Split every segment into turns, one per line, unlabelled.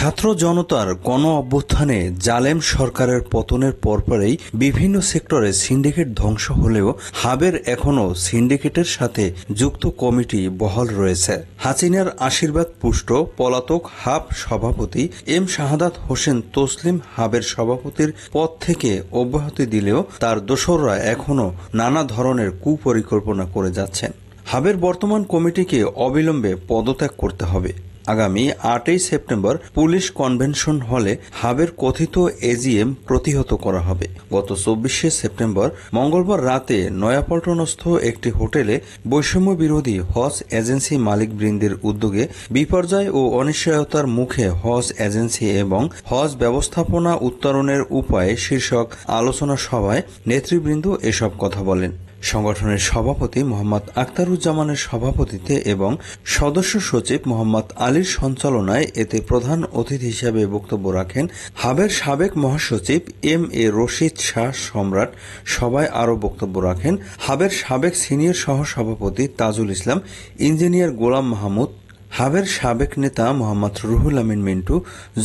ছাত্র জনতার গণ অভ্যুত্থানে জালেম সরকারের পতনের পরপরই বিভিন্ন সেক্টরে সিন্ডিকেট ধ্বংস হলেও হাবের এখনও সিন্ডিকেটের সাথে যুক্ত কমিটি বহাল রয়েছে। হাসিনার আশীর্বাদ পুষ্ট পলাতক হাব সভাপতি এম শাহাদাত হোসেন তসলিম হাবের সভাপতির পদ থেকে অব্যাহতি দিলেও তার দোসররা এখনও নানা ধরনের কুপরিকল্পনা করে যাচ্ছেন। হাবের বর্তমান কমিটিকে অবিলম্বে পদত্যাগ করতে হবে। আগামী 8ই সেপ্টেম্বর পুলিশ কনভেনশন হলে হাবের কথিত এজিএম প্রতিহত করা হবে। গত 24শে সেপ্টেম্বর মঙ্গলবার রাতে নয়াপল্টনস্থ একটি হোটেলে বৈষম্য বিরোধী হজ এজেন্সি মালিকবৃন্দের উদ্যোগে বিপর্যয় ও অনিশ্চয়তার মুখে হজ এজেন্সি এবং হজ ব্যবস্থাপনা উত্তরণের উপায় শীর্ষক আলোচনা সভায় নেতৃবৃন্দ এসব কথা বলেন। সংগঠনের সভাপতি মোহাম্মদ আখতারুজ্জামানের সভাপতিত্বে এবং সদস্য সচিব মোহাম্মদ আলীর সঞ্চালনায় এতে প্রধান অতিথি হিসেবে বক্তব্য রাখেন হাবের সাবেক মহাসচিব এম এ রশিদ শাহ সম্রাট। সভায় আরও বক্তব্য রাখেন হাবের সাবেক সিনিয়র সহসভাপতি তাজুল ইসলাম, ইঞ্জিনিয়ার গোলাম মাহমুদ, হাবের সাবেক নেতা মোহাম্মদ রুহুল আমিন মিন্টু,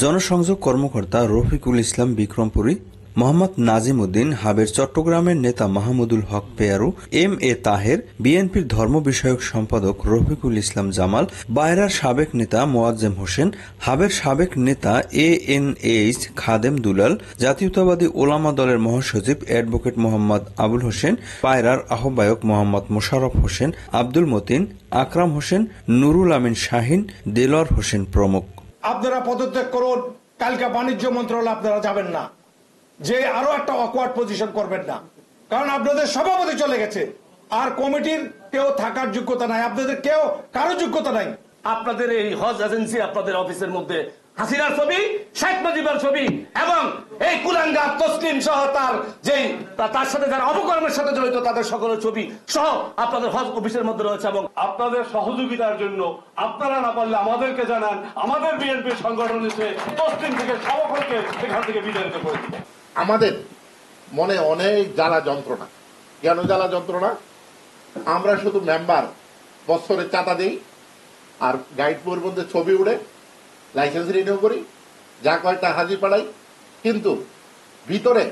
জনসংযোগ কর্মকর্তা রফিকুল ইসলাম বিক্রমপুরী, মোহাম্মদ নাজিম উদ্দিন, হাবের চট্টগ্রামের নেতা মাহমুদুল হক পেয়ারু, এম এ তাহের, বিএনপির ধর্ম বিষয়ক সম্পাদক রফিকুল ইসলাম জামাল, বায়রার সাবেক নেতা মোয়াজ্জেম হোসেন, হাবের সাবেক নেতা ANH খাদেম দুলাল, জাতীয়তাবাদী ওলামা দলের মহাসচিব অ্যাডভোকেট মোহাম্মদ আবুল হোসেন, পায়রার আহ্বায়ক মোহাম্মদ মোশাররফ হোসেন, আব্দুল মতিন, আকরাম হোসেন, নুরুল আমিন শাহিন, দেলোয়ার হোসেন প্রমুখ।
আপনারা পদত্যাগ করুন, কালকে বাণিজ্য মন্ত্রণালয়ে আপনারা যাবেন না, যে আরো একটা অকওয়ার্ড পজিশন করবেন না, কারণ আপনাদের সভাপতি চলে গেছে আর কমিটির কেউ থাকার যোগ্যতা নাই, আপনাদের কেউ কারো যোগ্যতা নাই।
আপনাদের এই হজ এজেন্সি আপনাদের অফিসের মধ্যে হাসিনার ছবি, শেখ মুজিবের ছবি এবং এই কুলাঙ্গার তসলিম সহ তার সাথে যারা অপকর্মের সাথে জড়িত তাদের সকলের ছবি সহ আপনাদের হজ অফিসের মধ্যে রয়েছে। এবং
আপনাদের সহযোগিতার জন্য আপনারা না পারলে আমাদেরকে জানান, আমাদের বিএনপি সংগঠন এসে তসলিম থেকে সকলকে এখান থেকে বিতাড়িত করে দিবে।
আমাদের মনে অনেক জ্বালা যন্ত্রণা। কেন জ্বালা যন্ত্রণা? আমরা শুধু মেম্বার বছরে চাঁদা দিই আর গাইড বইয়ের ছবি উড়ে লাইসেন্স রিনিউ করি, যা কয়টা হাজির পাড়াই, কিন্তু ভিতরে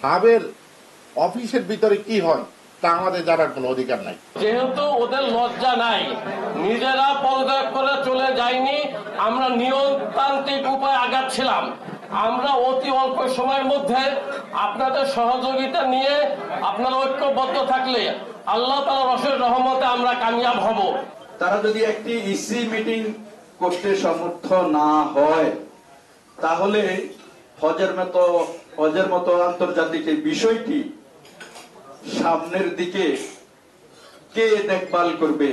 হাবের অফিসের ভিতরে কি হয় তা আমাদের জানার কোনো অধিকার নাই।
যেহেতু ওদের লজ্জা নাই, নিজেরা পদত্যাগ করে চলে যায়নি, আমরা নিয়মতান্ত্রিক উপায় আগাচ্ছিলাম। আমরা অতি অল্প সময়ের মধ্যে আপনাদের সহযোগিতা নিয়ে আপনারা ঐক্যবদ্ধ থাকলে আল্লাহ তাআলার অশেষ রহমতে আমরা কামিয়াব হব।
তারা যদি একটি ইসি মিটিং করতে সমর্থ না হয় তাহলে হজের মতো আন্তর্জাতিক এই বিষয়টি সামনের দিকে কে দেখভাল করবে?